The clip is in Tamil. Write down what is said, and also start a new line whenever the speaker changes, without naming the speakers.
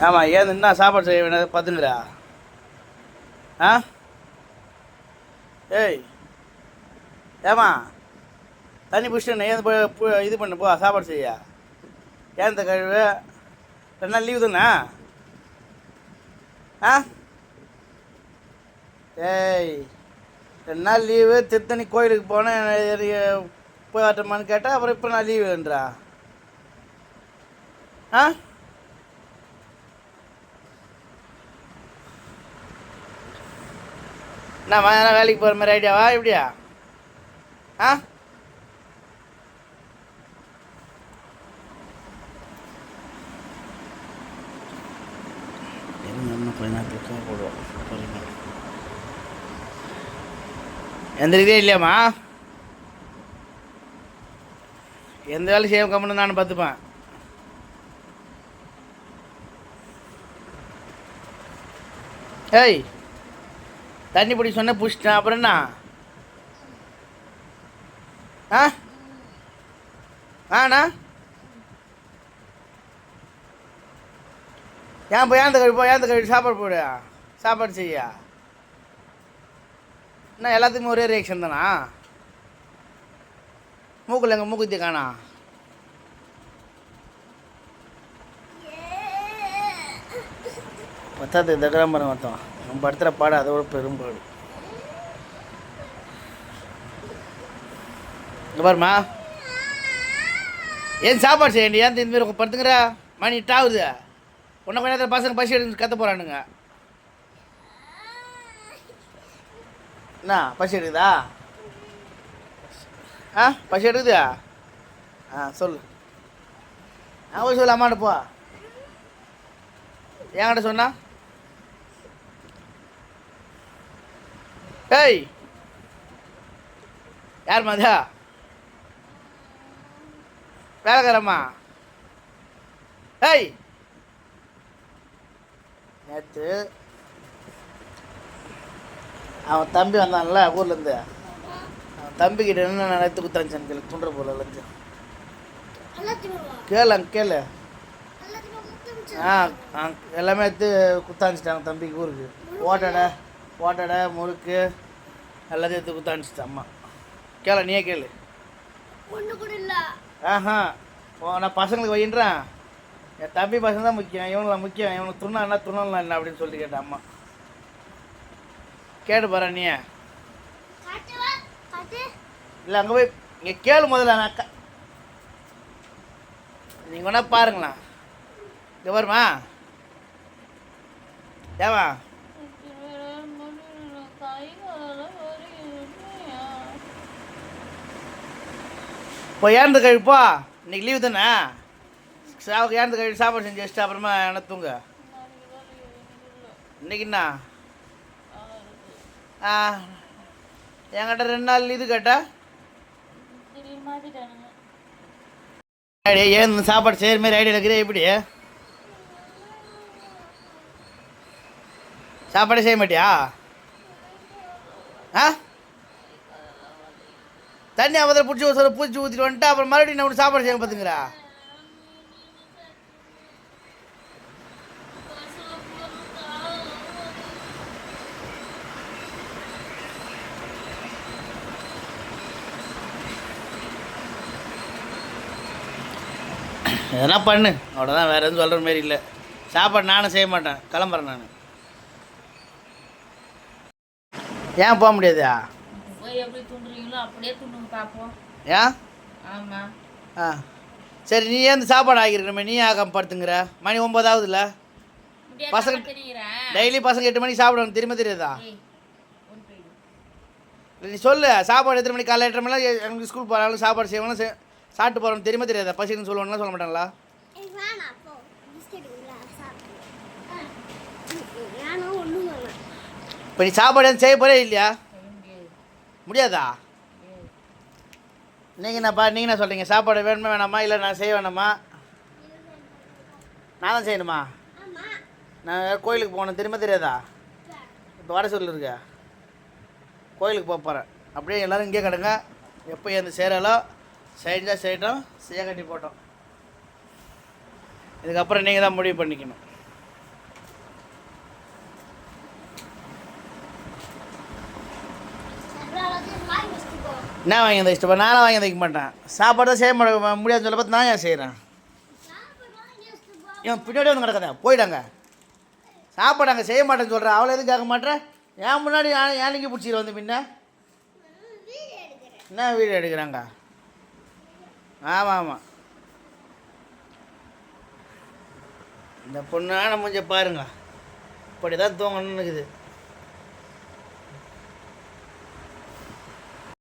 ஆமாம் ஏன் என்ன சாப்பாடு செய்ய வேண்டியது பார்த்துங்கிறா? ஆ ஏய் ஏமா தண்ணி பிடிச்சிட்டு ஏன் இது பண்ணு போ சாப்பாடு செய்ய. ஏன் இந்த கழிவு 2 நாள் லீவு தானே? ஆ ஏய் 2 நாள் லீவு திருத்தணி கோயிலுக்கு போனேன் போய் வரட்டுமான்னு கேட்டால் அப்புறம் இப்போ நான் லீவுன்றா. ஆ நான் மதியானம் வேலைக்கு போகிற மாதிரி ஐடியாவா இப்படியா? ஆ கொஞ்ச நேரத்துக்கு போடுவோம். எந்த இதே இல்லையாம்மா? எந்த வேலை செய்ய கம்முன்னு நானும் பார்த்துப்பேன். ஏய் தண்ணி பிடி சொன்ன பிடிச்சிட்டேன் அப்புறம் என்ன? ஆ ஆண்ணா ஏன் போய் ஏந்த கழிவு ஏந்த கழிவு சாப்பாடு போடு சாப்பாடு செய்யா. என்ன எல்லாத்துக்குமே ஒரே ரியாக்ஷன் தானா? மூக்கில் எங்கள் மூக்குத்தி காணா? பத்தாது தகராம்பரம் மொத்தம் நம்ம படுத்துகிற பாடு அதோட பெரும்பாடு. இங்கே பாருமா ஏன் சாப்பாடு செய்யண்டி ஏன் இந்தமாரி படுத்துங்கிற மணி டாகுது. உன்ன கொஞ்ச நேரத்தில் பசங்க பசி எடுத்து கற்று போகிறானுங்க. என்ன பசி எடுக்குதா? ஆ பசி எடுக்குதா? ஆ சொல்லு. போய் சொல்லு அம்மாட்ட போ. என்கிட்ட சொன்னா ஏய் யார் மாதியா வேலைக்காரம்மா? ஏய் நேற்று அவன் தம்பி வந்தான்ல ஊர்லேருந்து, அவன் தம்பிக்கிட்ட என்ன நினைத்து குத்தாச்சான்னு கேளு. துண்டுற போல லஞ்சம் கேளு அங்கே கேளு. எல்லாமே எடுத்து குத்தாஞ்சிட்டாங்க தம்பிக்கு ஊருக்கு. ஓட்டடை முறுக்கு எல்லாத்தையும் எடுத்து குத்தாஞ்சிட்டேன் அம்மா. கேளு நீயே கேளு. ஆஹா நான் பசங்களுக்கு வையின்றேன். என் தம்பி பசங்க தான் முக்கியம், இவங்களாம் முக்கியம். இவனுக்கு துண்ணா என்ன துண்ணலாம் என்ன அப்படின்னு சொல்லிட்டு கேட்டேன் அம்மா. கேட்டு பாரு நீ. இல்லை அங்கே போய் இங்கே கேளு முதல்ல. அக்கா நீங்கள் வேணா பாருங்களா. இங்கே வருமா ஏவா இப்போ ஏந்து கழிப்பா. இன்னைக்கு லீவு தானே? ஏந்து கழிவு சாப்பாடு செஞ்சு வச்சுட்டு அப்புறமா என்ன தூங்க. இன்னைக்கு என்ன என்கிட்ட 2 நாள் இது கேட்டா ஏன் சாப்பாடு செய்கிற மாதிரி ஐடியா இருக்கிற எப்படி? சாப்பாடே செய்ய மாட்டியா? ஆ தண்ணி அவதில் பிடிச்சி ஒரு பூச்சி ஊற்றிட்டு வந்துட்டு அப்புறம் மறுபடியும் நான் சாப்பாடு செய்ய பார்த்துங்கிறா. எதனா பண்ணு அவ்வளோதான், வேறு எதுவும் சொல்கிற மாரி இல்லை. சாப்பாடு நானும் செய்ய மாட்டேன், கிளம்புறேன் நான். ஏன் போக முடியாதா? ஏன்? சரி நீ ஏன் சாப்பாடு ஆகிருக்கணுமே, நீ ஆகாம படுத்துங்கிற. மணி 9 ஆகுதுல்ல. பசங்க டெய்லி பசங்க 8 மணிக்கு சாப்பிடணும், திரும்ப தெரியாதா? நீ சொல்லு சாப்பாடு எத்தனை மணிக்கு? காலைல 8:30 மணிலாம் எனக்கு ஸ்கூல் போகிறாலும் சாப்பாடு செய்வாங்க, சாப்பிட்டு போகிறோம் தெரியுமா தெரியாதா? பசின்னு சொல்லுவாங்களா சொல்ல மாட்டாங்களா? இப்போ நீ சாப்பாடு எதுவும் செய்ய போகிறே இல்லையா? முடியாதா? நீங்கள் என்ன சொல்கிறீங்க? சாப்பாடு வேணுமா வேணாமா? இல்லை நான் செய்ய வேணாமா? நான் தான் செய்யணுமா? நான் கோயிலுக்கு போகணும் தெரியுமா தெரியாதா? இப்போ வர சொல்லிருக்க கோயிலுக்கு போகிறேன். அப்படியே எல்லோரும் இங்கே கிடங்க. எப்போ எந்த சேராலோ செஞ்சால் செய்யட்டும், செய்ய கட்டி போட்டோம். இதுக்கப்புறம் நீங்கள் தான் முடிவு பண்ணிக்கணும். என்ன வாங்கி வந்து இஷ்டப்பா நானும் வாங்கி வைக்க மாட்டேன். சாப்பாடு தான் செய்ய முடியாதுன்னு சொல்ல பார்த்து நான் ஏன் செய்கிறேன்? ஏன் பின்னாடி வந்து கிடக்காத போயிட்டாங்க. சாப்பாடு அங்கே செய்ய மாட்டேன்னு சொல்கிறேன். அவளை எதுவும் கேட்க மாட்டேன். ஏன் முன்னாடி ஏன் நீங்கள் பிடிச்சிக்கிற வந்து முன்ன என்ன வீடியோ எடுக்கிறாங்க? ஆமாம் ஆமாம். இந்த பொண்ணான மூஞ்ச பாருங்க. இப்படி தான் தூங்கணும்னு இருக்குது.